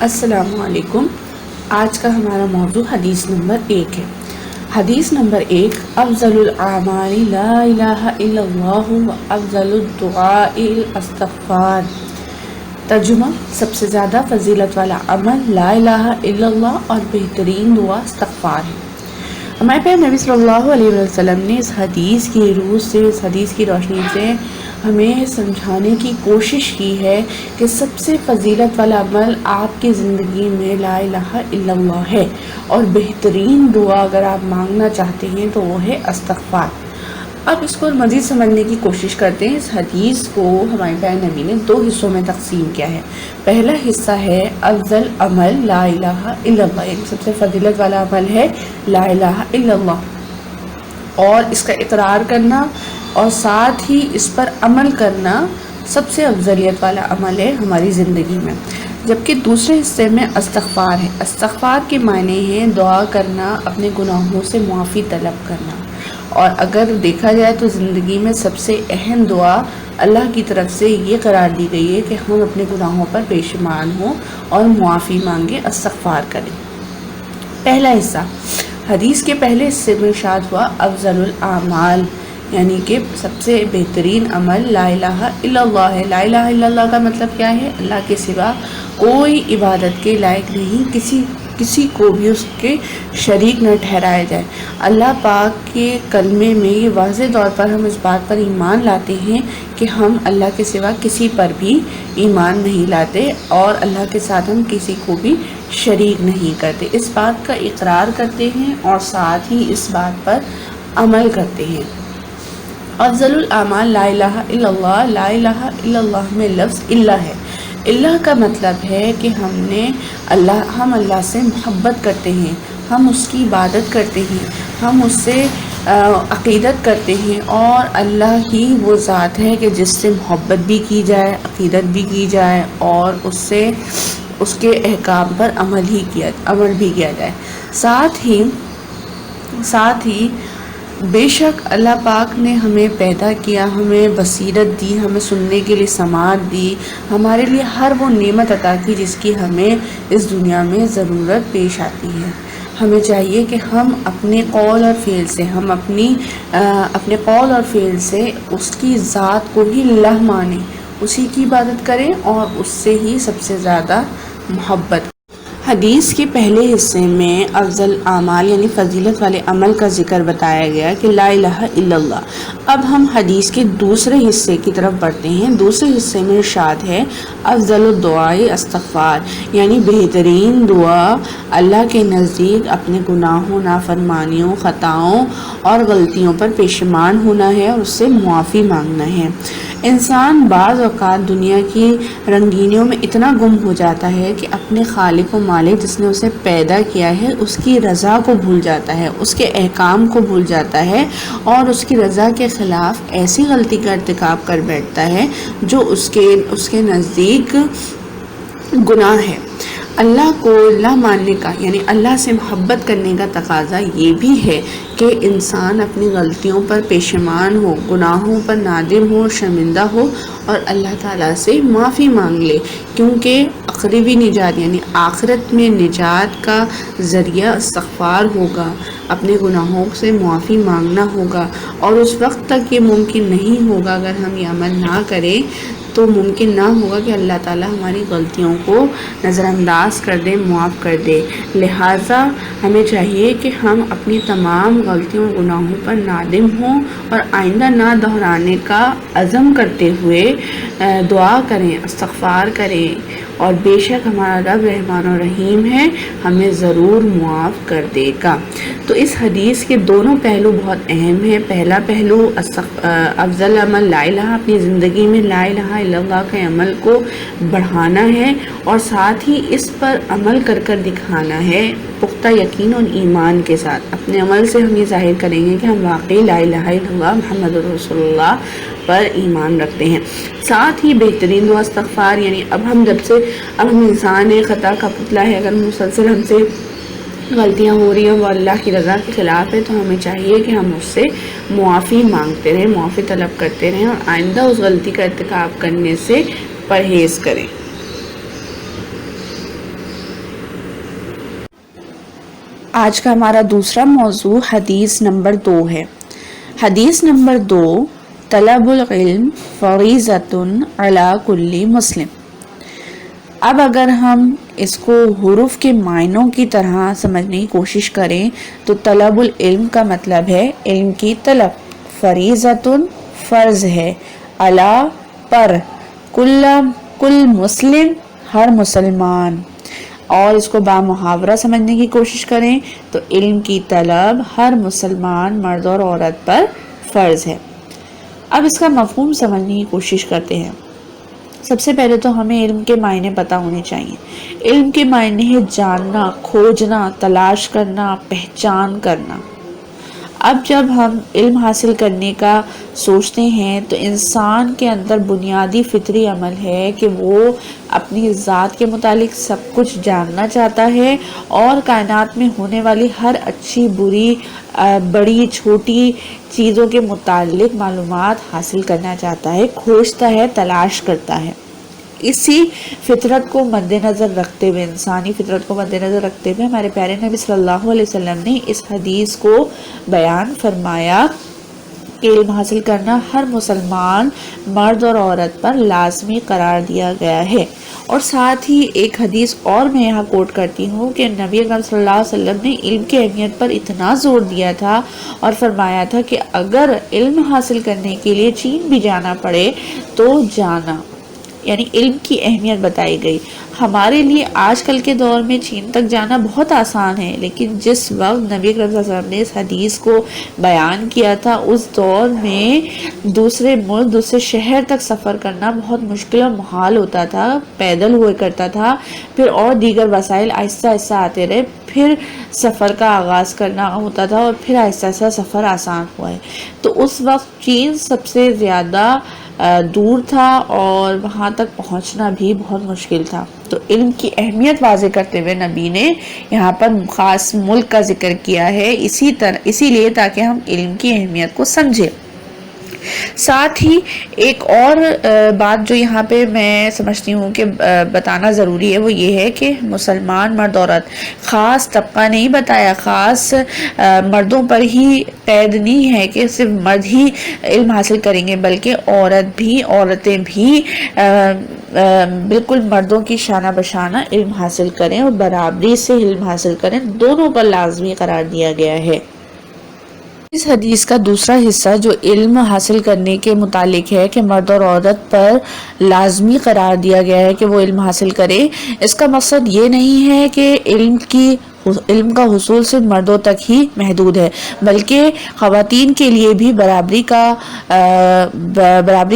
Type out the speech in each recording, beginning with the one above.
السلام علیکم۔ آج کا ہمارا موضوع حدیث نمبر 1 ہے۔ حدیث نمبر 1، افضل الاعمال لا الہ الا اللہ و افضل الدعاء الاستغفار۔ ترجمہ: سب سے زیادہ فضیلت والا عمل لا الہ الا اللہ اور بہترین دعا استغفار ہے۔ ہمارے پیارے نبی صلی اللہ علیہ وسلم نے اس حدیث کی روح سے، اس حدیث کی روشنی سے ہمیں سمجھانے کی کوشش کی ہے کہ سب سے فضیلت والا عمل آپ کی زندگی میں لا الہ الا اللہ ہے، اور بہترین دعا اگر آپ مانگنا چاہتے ہیں تو وہ ہے استغفار۔ اب اس کو مزید سمجھنے کی کوشش کرتے ہیں۔ اس حدیث کو ہمارے پیارے نبی نے 2 حصوں میں تقسیم کیا ہے۔ پہلا حصہ ہے افضل عمل لا الہ الا اللہ، یعنی سب سے فضیلت والا عمل ہے لا الہ الا اللہ، اور اس کا اقرار کرنا اور ساتھ ہی اس پر عمل کرنا سب سے افضلیت والا عمل ہے ہماری زندگی میں۔ جبکہ دوسرے حصے میں استغفار ہے۔ استغفار کے معنی ہیں دعا کرنا، اپنے گناہوں سے معافی طلب کرنا، اور اگر دیکھا جائے تو زندگی میں سب سے اہم دعا اللہ کی طرف سے یہ قرار دی گئی ہے کہ ہم اپنے گناہوں پر پشیمان ہوں اور معافی مانگے، استغفار کریں۔ پہلا حصہ، حدیث کے پہلے حصے میں ارشاد ہوا افضل الاعمال، یعنی کہ سب سے بہترین عمل لا الہ الا اللہ ہے۔ لا الہ الا اللہ کا مطلب کیا ہے؟ اللہ کے سوا کوئی عبادت کے لائق نہیں، کسی کو بھی اس کے شریک نہ ٹھہرایا جائے۔ اللہ پاک کے کلمے میں یہ واضح طور پر ہم اس بات پر ایمان لاتے ہیں کہ ہم اللہ کے سوا کسی پر بھی ایمان نہیں لاتے، اور اللہ کے ساتھ ہم کسی کو بھی شریک نہیں کرتے۔ اس بات کا اقرار کرتے ہیں اور ساتھ ہی اس بات پر عمل کرتے ہیں۔ افضل الاعمال لا الہ الا اللہ، لا الہ الا اللہ میں لفظ اللہ ہے۔ اللہ کا مطلب ہے کہ ہم اللہ سے محبت کرتے ہیں، ہم اس کی عبادت کرتے ہیں، ہم اس سے عقیدت کرتے ہیں، اور اللہ ہی وہ ذات ہے کہ جس سے محبت بھی کی جائے، عقیدت بھی کی جائے، اور اس کے احکام پر عمل بھی کیا جائے۔ ساتھ ہی بے شک اللہ پاک نے ہمیں پیدا کیا، ہمیں بصیرت دی، ہمیں سننے کے لیے سماعت دی، ہمارے لیے ہر وہ نعمت عطا کی جس کی ہمیں اس دنیا میں ضرورت پیش آتی ہے۔ ہمیں چاہیے کہ ہم اپنے قول اور فعل سے اس کی ذات کو ہی اللہ مانیں، اسی کی عبادت کریں اور اس سے ہی سب سے زیادہ محبت۔ حدیث کے پہلے حصے میں افضل اعمال یعنی فضیلت والے عمل کا ذکر بتایا گیا کہ لا الہ الا اللہ۔ اب ہم حدیث کے دوسرے حصے کی طرف بڑھتے ہیں۔ دوسرے حصے میں ارشاد ہے افضل الدعاء استغفار، یعنی بہترین دعا اللہ کے نزدیک اپنے گناہوں، نافرمانیوں، خطاؤں اور غلطیوں پر پشیمان ہونا ہے اور اس سے معافی مانگنا ہے۔ انسان بعض اوقات دنیا کی رنگینیوں میں اتنا گم ہو جاتا ہے کہ اپنے خالق و مالک جس نے اسے پیدا کیا ہے اس کی رضا کو بھول جاتا ہے، اس کے احکام کو بھول جاتا ہے، اور اس کی رضا کے خلاف ایسی غلطی کا ارتکاب کر بیٹھتا ہے جو اس کے نزدیک گناہ ہے۔ اللہ کو اللہ ماننے کا یعنی اللہ سے محبت کرنے کا تقاضا یہ بھی ہے کہ انسان اپنی غلطیوں پر پشیمان ہو، گناہوں پر نادم ہو، شرمندہ ہو، اور اللہ تعالیٰ سے معافی مانگ لے، کیونکہ آخری نجات یعنی آخرت میں نجات کا ذریعہ استغفار ہوگا، اپنے گناہوں سے معافی مانگنا ہوگا، اور اس وقت تک یہ ممکن نہیں ہوگا اگر ہم یہ عمل نہ کریں تو ممکن نہ ہوگا کہ اللہ تعالیٰ ہماری غلطیوں کو نظر انداز کر دے، معاف کر دے۔ لہٰذا ہمیں چاہیے کہ ہم اپنی تمام غلطیوں گناہوں پر نادم ہوں اور آئندہ نہ دہرانے کا عزم کرتے ہوئے دعا کریں، استغفار کریں، اور بے شک ہمارا رب رحمان و رحیم ہے، ہمیں ضرور معاف کر دے گا۔ تو اس حدیث کے دونوں پہلو بہت اہم ہیں۔ پہلا پہلو افضل عمل لا الہ، اپنی زندگی میں لا الہ الا اللہ کے عمل کو بڑھانا ہے، اور ساتھ ہی اس پر عمل کر دکھانا ہے پختہ یقین اور ایمان کے ساتھ۔ اپنے عمل سے ہم یہ ظاہر کریں گے کہ ہم واقعی لا الہ الا اللہ محمد رسول اللہ پر ایمان رکھتے ہیں۔ ساتھ ہی بہترین دعا استغفار، یعنی اب ہم انسان خطا کا پتلا ہے، اگر مسلسل ہم سے غلطیاں ہو رہی ہیں وہ اللہ کی رضا کے خلاف ہے، تو ہمیں چاہیے کہ ہم اس سے معافی مانگتے رہیں، معافی طلب کرتے رہیں، اور آئندہ اس غلطی کا ارتکاب کرنے سے پرہیز کریں۔ آج کا ہمارا دوسرا موضوع حدیث نمبر 2 ہے۔ حدیث نمبر 2، طلب العلم فریضۃ علی کل مسلم۔ اب اگر ہم اس کو حروف کے معنوں کی طرح سمجھنے کی کوشش کریں تو طلب العلم کا مطلب ہے علم کی طلب، فریضۃ فرض ہے، علی پر، کل مسلم ہر مسلمان، اور اس کو بامحاورہ سمجھنے کی کوشش کریں تو علم کی طلب ہر مسلمان مرد اور عورت پر فرض ہے۔ اب اس کا مفہوم سمجھنے کی کوشش کرتے ہیں۔ سب سے پہلے تو ہمیں علم کے معنی پتہ ہونے چاہیے۔ علم کے معنی ہے جاننا، کھوجنا، تلاش کرنا، پہچان کرنا۔ اب جب ہم علم حاصل کرنے کا سوچتے ہیں تو انسان کے اندر بنیادی فطری عمل ہے کہ وہ اپنی ذات کے متعلق سب کچھ جاننا چاہتا ہے اور کائنات میں ہونے والی ہر اچھی بری بڑی چھوٹی چیزوں کے متعلق معلومات حاصل کرنا چاہتا ہے، کھوجتا ہے، تلاش کرتا ہے۔ اسی فطرت کو مد نظر رکھتے ہوئے، انسانی فطرت کو مد نظر رکھتے ہوئے ہمارے پیارے نبی صلی اللہ علیہ وسلم نے اس حدیث کو بیان فرمایا کہ علم حاصل کرنا ہر مسلمان مرد اور عورت پر لازمی قرار دیا گیا ہے۔ اور ساتھ ہی ایک حدیث اور میں یہاں کوٹ کرتی ہوں کہ نبی اکرم صلی اللہ علیہ وسلم نے علم کی اہمیت پر اتنا زور دیا تھا اور فرمایا تھا کہ اگر علم حاصل کرنے کے لیے چین بھی جانا پڑے تو جانا، یعنی علم کی اہمیت بتائی گئی۔ ہمارے لیے آج کل کے دور میں چین تک جانا بہت آسان ہے، لیکن جس وقت نبی اکرم صلی اللہ علیہ وسلم نے اس حدیث کو بیان کیا تھا اس دور میں دوسرے ملک، دوسرے شہر تک سفر کرنا بہت مشکل اور محال ہوتا تھا، پیدل ہوا کرتا تھا، پھر اور دیگر وسائل آہستہ آہستہ آتے رہے، پھر سفر کا آغاز کرنا ہوتا تھا اور پھر آہستہ آہستہ سفر آسان ہوا ہے۔ تو اس وقت چین سب سے زیادہ دور تھا اور وہاں تک پہنچنا بھی بہت مشکل تھا۔ تو علم کی اہمیت واضح کرتے ہوئے نبی نے یہاں پر خاص ملک کا ذکر کیا ہے، اسی لیے تاکہ ہم علم کی اہمیت کو سمجھیں۔ ساتھ ہی ایک اور بات جو یہاں پہ میں سمجھتی ہوں کہ بتانا ضروری ہے وہ یہ ہے کہ مسلمان مرد عورت، خاص طبقہ نہیں بتایا، خاص مردوں پر ہی قید نہیں ہے کہ صرف مرد ہی علم حاصل کریں گے، بلکہ عورتیں بھی بالکل مردوں کی شانہ بشانہ علم حاصل کریں اور برابری سے علم حاصل کریں، دونوں پر لازمی قرار دیا گیا ہے۔ اس حدیث کا دوسرا حصہ جو علم حاصل کرنے کے متعلق ہے کہ مرد اور عورت پر لازمی قرار دیا گیا ہے کہ وہ علم حاصل کرے، اس کا مقصد یہ نہیں ہے کہ علم کا حصول صرف مردوں تک ہی محدود ہے، بلکہ خواتین کے لیے بھی برابری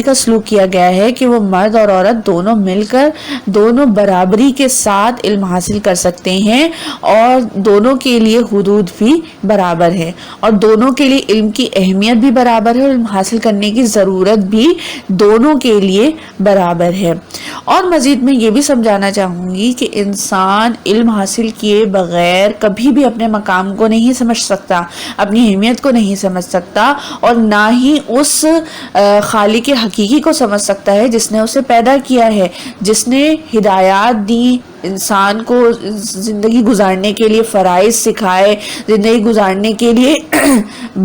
کا سلوک کیا گیا ہے کہ وہ مرد اور عورت دونوں مل کر دونوں برابری کے ساتھ علم حاصل کر سکتے ہیں، اور دونوں کے لیے حدود بھی برابر ہے، اور دونوں کے لیے علم کی اہمیت بھی برابر ہے، علم حاصل کرنے کی ضرورت بھی دونوں کے لیے برابر ہے۔ اور مزید میں یہ بھی سمجھانا چاہوں گی کہ انسان علم حاصل کیے بغیر کبھی بھی اپنے مقام کو نہیں سمجھ سکتا، اپنی اہمیت کو نہیں سمجھ سکتا، اور نہ ہی اس خالق حقیقی کو سمجھ سکتا ہے جس نے اسے پیدا کیا ہے، جس نے ہدایات دی، انسان کو زندگی گزارنے کے لیے فرائض سکھائے، زندگی گزارنے کے لیے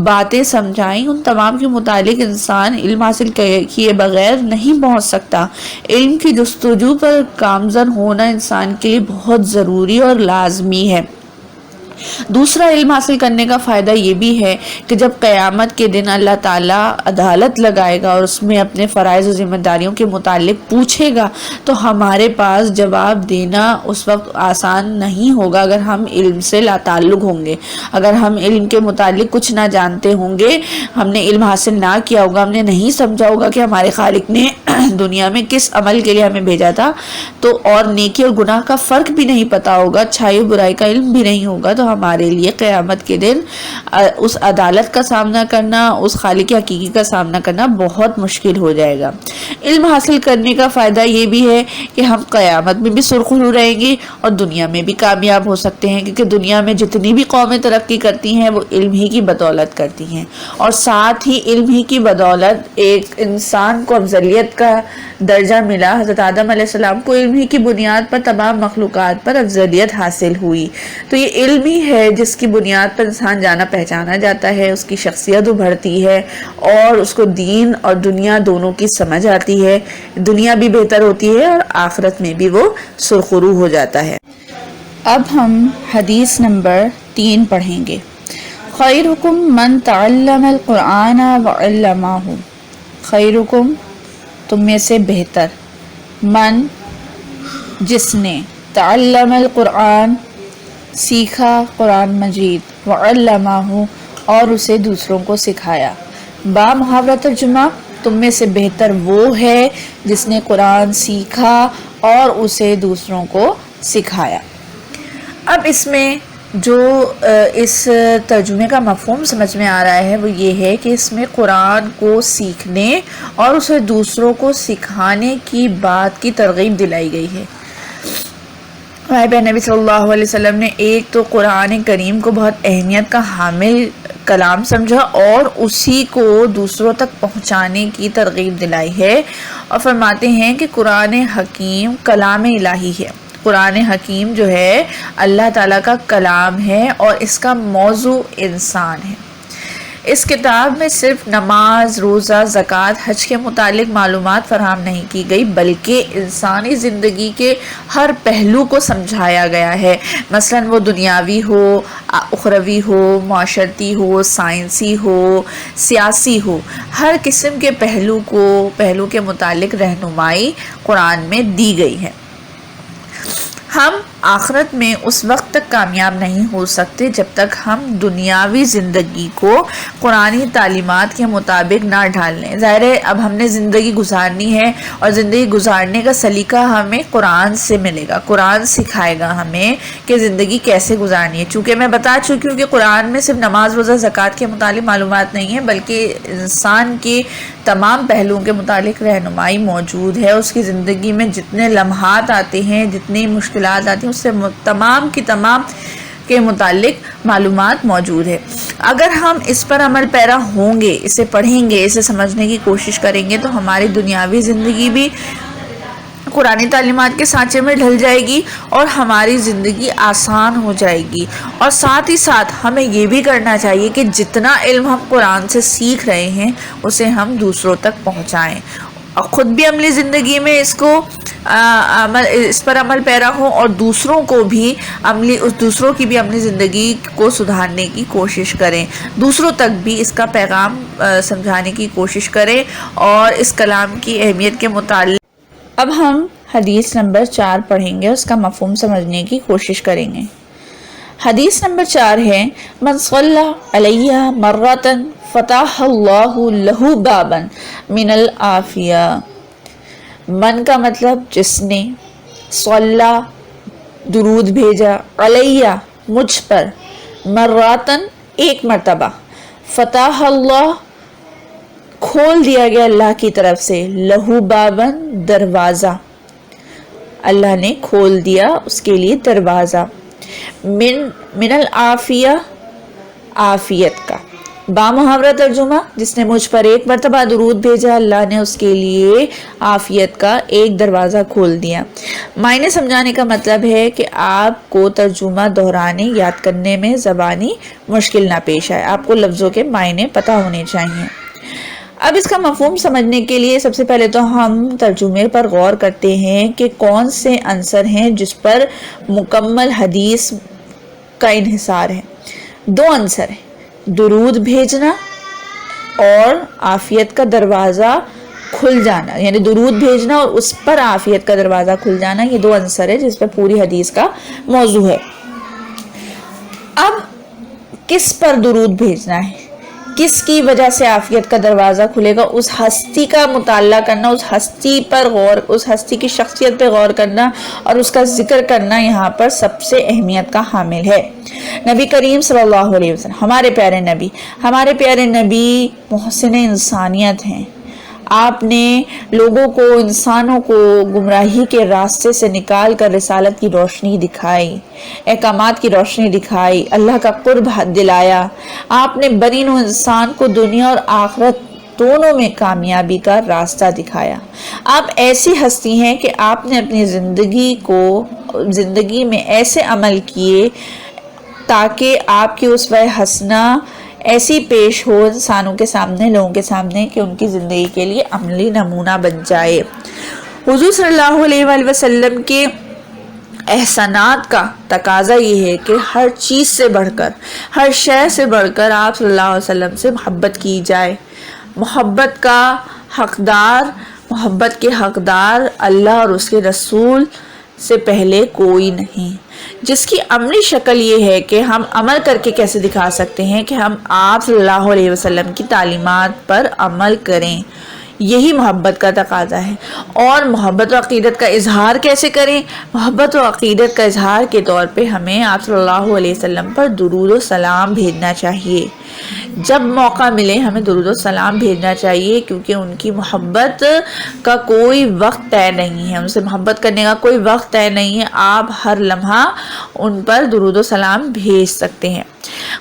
باتیں سمجھائیں، ان تمام کے متعلق انسان علم حاصل کیے بغیر نہیں پہنچ سکتا۔ علم کی جستجو پر گامزن ہونا انسان کے لیے بہت ضروری اور لازمی ہے۔ دوسرا علم حاصل کرنے کا فائدہ یہ بھی ہے کہ جب قیامت کے دن اللہ تعالیٰ عدالت لگائے گا اور اس میں اپنے فرائض و ذمہ داریوں کے متعلق پوچھے گا تو ہمارے پاس جواب دینا اس وقت آسان نہیں ہوگا اگر ہم علم سے لا تعلق ہوں گے، اگر ہم علم کے متعلق کچھ نہ جانتے ہوں گے، ہم نے علم حاصل نہ کیا ہوگا، ہم نے نہیں سمجھا ہوگا کہ ہمارے خالق نے دنیا میں کس عمل کے لیے ہمیں بھیجا تھا، تو اور نیکی اور گناہ کا فرق بھی نہیں پتا ہوگا، اچھائی و برائی کا علم بھی نہیں ہوگا، تو ہمارے لیے قیامت کے دن اس عدالت کا سامنا کرنا، اس خالق حقیقی کا سامنا کرنا بہت مشکل ہو جائے گا۔ علم حاصل کرنے کا فائدہ یہ بھی ہے کہ ہم قیامت میں بھی سرخرو رہیں گے اور دنیا میں بھی کامیاب ہو سکتے ہیں، کیونکہ دنیا میں جتنی بھی قومیں ترقی کرتی ہیں وہ علم ہی کی بدولت کرتی ہیں، اور ساتھ ہی علم ہی کی بدولت ایک انسان کو افضلیت کا درجہ ملا۔ حضرت آدم علیہ السلام کو علم ہی کی بنیاد پر تمام مخلوقات پر افضلیت حاصل ہوئی، تو یہ علم ہی وہی ہے جس کی بنیاد پر انسان جانا پہچانا جاتا ہے، اس کی شخصیت ابھرتی ہے اور اس کو دین اور دنیا دونوں کی سمجھ آتی ہے، دنیا بھی بہتر ہوتی ہے اور آخرت میں بھی وہ سرخرو ہو جاتا ہے۔ اب ہم حدیث نمبر 3 پڑھیں گے۔ خیرکم من تعلم القرآن وعلمہ، خیرکم تم میں سے بہتر، من جس نے، تعلم القرآن سیکھا قرآن مجید، وعلمہ اور اسے دوسروں کو سکھایا۔ با محاورہ ترجمہ، تم میں سے بہتر وہ ہے جس نے قرآن سیکھا اور اسے دوسروں کو سکھایا۔ اب اس میں جو اس ترجمے کا مفہوم سمجھ میں آ رہا ہے وہ یہ ہے کہ اس میں قرآن کو سیکھنے اور اسے دوسروں کو سکھانے کی بات کی ترغیب دلائی گئی ہے۔ ہمارے نبی صلی اللہ علیہ وسلم نے ایک تو قرآن کریم کو بہت اہمیت کا حامل کلام سمجھا اور اسی کو دوسروں تک پہنچانے کی ترغیب دلائی ہے، اور فرماتے ہیں کہ قرآن حکیم کلام الہی ہے۔ قرآن حکیم جو ہے اللہ تعالیٰ کا کلام ہے اور اس کا موضوع انسان ہے۔ اس کتاب میں صرف نماز، روزہ، زکوٰۃ، حج کے متعلق معلومات فراہم نہیں کی گئی، بلکہ انسانی زندگی کے ہر پہلو کو سمجھایا گیا ہے، مثلا وہ دنیاوی ہو، اخروی ہو، معاشرتی ہو، سائنسی ہو، سیاسی ہو، ہر قسم کے پہلو کے متعلق رہنمائی قرآن میں دی گئی ہے۔ ہم آخرت میں اس وقت تک کامیاب نہیں ہو سکتے جب تک ہم دنیاوی زندگی کو قرآنی تعلیمات کے مطابق نہ ڈھال لیں۔ ظاہر ہے اب ہم نے زندگی گزارنی ہے اور زندگی گزارنے کا سلیقہ ہمیں قرآن سے ملے گا، قرآن سکھائے گا ہمیں کہ زندگی کیسے گزارنی ہے۔ چونکہ میں بتا چکی ہوں کہ قرآن میں صرف نماز، روزہ، زکوٰۃ کے متعلق معلومات نہیں ہے، بلکہ انسان کے تمام پہلوؤں کے متعلق رہنمائی موجود ہے۔ اس کی زندگی میں جتنے لمحات آتے ہیں، جتنی مشکلات آتی ہیں، اس سے تمام کی تمام کے متعلق معلومات موجود ہے۔ اگر ہم اس پر عمل پیرا ہوں گے، اسے پڑھیں گے، اسے سمجھنے کی کوشش کریں گے، تو ہماری دنیاوی زندگی بھی قرآنی تعلیمات کے سانچے میں ڈھل جائے گی اور ہماری زندگی آسان ہو جائے گی۔ اور ساتھ ہی ساتھ ہمیں یہ بھی کرنا چاہیے کہ جتنا علم ہم قرآن سے سیکھ رہے ہیں اسے ہم دوسروں تک پہنچائیں، اور خود بھی عملی زندگی میں اس پر عمل پیرا ہوں، اور دوسروں کی بھی عملی زندگی کو سدھارنے کی کوشش کریں، دوسروں تک بھی اس کا پیغام سمجھانے کی کوشش کریں اور اس کلام کی اہمیت کے متعلق۔ اب ہم حدیث نمبر 4 پڑھیں گے، اس کا مفہوم سمجھنے کی کوشش کریں گے۔ حدیث نمبر 4 ہے، من صلی علیہ مرۃ فتح اللہ لہ بابا من العافیہ۔ من کا مطلب جس نے، صلی درود بھیجا، علیہ مجھ پر، مراتن ایک مرتبہ، فتح اللہ کھول دیا گیا اللہ کی طرف سے، لہو بابن دروازہ، اللہ نے کھول دیا اس کے لیے دروازہ، من العافیہ عافیت کا۔ با محاورہ ترجمہ، جس نے مجھ پر ایک مرتبہ درود بھیجا، اللہ نے اس کے لیے عافیت کا ایک دروازہ کھول دیا۔ معنی سمجھانے کا مطلب ہے کہ آپ کو ترجمہ دہرانے، یاد کرنے میں زبانی مشکل نہ پیش آئے، آپ کو لفظوں کے معنی پتہ ہونے چاہیے۔ اب اس کا مفہوم سمجھنے کے لیے سب سے پہلے تو ہم ترجمے پر غور کرتے ہیں کہ کون سے عنصر ہیں جس پر مکمل حدیث کا انحصار ہے۔ 2 عنصر ہیں، درود بھیجنا اور عافیت کا دروازہ کھل جانا، یعنی درود بھیجنا اور اس پر عافیت کا دروازہ کھل جانا، یہ 2 عنصر ہیں جس پر پوری حدیث کا موضوع ہے۔ اب کس پر درود بھیجنا ہے، کس کی وجہ سے عافیت کا دروازہ کھلے گا، اس ہستی کا مطالعہ کرنا، اس ہستی پر غور، اس ہستی کی شخصیت پہ غور کرنا اور اس کا ذکر کرنا یہاں پر سب سے اہمیت کا حامل ہے۔ نبی کریم صلی اللہ علیہ وسلم، ہمارے پیارے نبی محسن انسانیت ہیں۔ آپ نے لوگوں کو، انسانوں کو گمراہی کے راستے سے نکال کر رسالت کی روشنی دکھائی، احکامات کی روشنی دکھائی، اللہ کا قرب دلایا۔ آپ نے بنی نوع انسان کو دنیا اور آخرت دونوں میں کامیابی کا راستہ دکھایا۔ آپ ایسی ہستی ہیں کہ آپ نے اپنی زندگی میں ایسے عمل کیے تاکہ آپ کی اسوہ حسنہ ایسی پیش ہو انسانوں کے سامنے، لوگوں کے سامنے، کہ ان کی زندگی کے لیے عملی نمونہ بن جائے۔ حضور صلی اللہ علیہ وآلہ وسلم کے احسانات کا تقاضا یہ ہے کہ ہر چیز سے بڑھ کر، ہر شے سے بڑھ کر آپ صلی اللہ علیہ وسلم سے محبت کی جائے۔ محبت کے حقدار اللہ اور اس کے رسول سے پہلے کوئی نہیں، جس کی عملی شکل یہ ہے کہ ہم عمل کر کے کیسے دکھا سکتے ہیں کہ ہم آپ صلی اللہ علیہ وسلم کی تعلیمات پر عمل کریں۔ یہی محبت کا تقاضا ہے۔ اور محبت و عقیدت کا اظہار کیسے کریں؟ محبت و عقیدت کا اظہار کے طور پہ ہمیں آپ صلی اللہ علیہ وسلم پر درود و سلام بھیجنا چاہیے۔ جب موقع ملے ہمیں درود و سلام بھیجنا چاہیے، کیونکہ ان کی محبت کا کوئی وقت طے نہیں ہے، ان سے محبت کرنے کا کوئی وقت طے نہیں ہے۔ آپ ہر لمحہ ان پر درود و سلام بھیج سکتے ہیں۔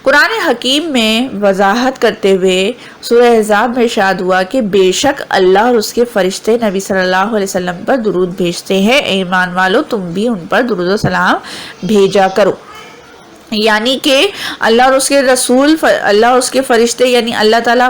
قرآن حکیم میں وضاحت کرتے ہوئے سورہ احزاب میں ارشاد ہوا کہ بے شک اللہ اور اس کے فرشتے نبی صلی اللہ علیہ وسلم پر درود بھیجتے ہیں، اے ایمان والو تم بھی ان پر درود و سلام بھیجا کرو۔ یعنی کہ اللہ اور اس کے رسول، اللہ اور اس کے فرشتے، یعنی اللہ تعالیٰ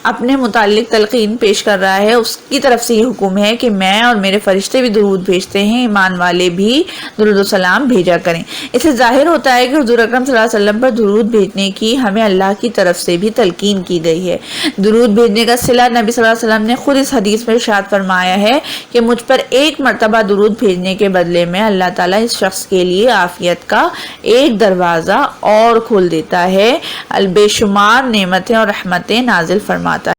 اپنے متعلق تلقین پیش کر رہا ہے، اس کی طرف سے یہ حکم ہے کہ میں اور میرے فرشتے بھی درود بھیجتے ہیں، ایمان والے بھی درود و سلام بھیجا کریں۔ اس سے ظاہر ہوتا ہے کہ حضور اکرم صلی اللہ علیہ وسلم پر درود بھیجنے کی ہمیں اللہ کی طرف سے بھی تلقین کی گئی ہے۔ درود بھیجنے کا صلہ نبی صلی اللہ علیہ وسلم نے خود اس حدیث میں ارشاد فرمایا ہے کہ مجھ پر ایک مرتبہ درود بھیجنے کے بدلے میں اللہ تعالیٰ اس شخص کے لیے عافیت کا ایک دروازہ اور کھول دیتا ہے، بے شمار نعمتیں اور رحمتیں نازل فرماتا ہے۔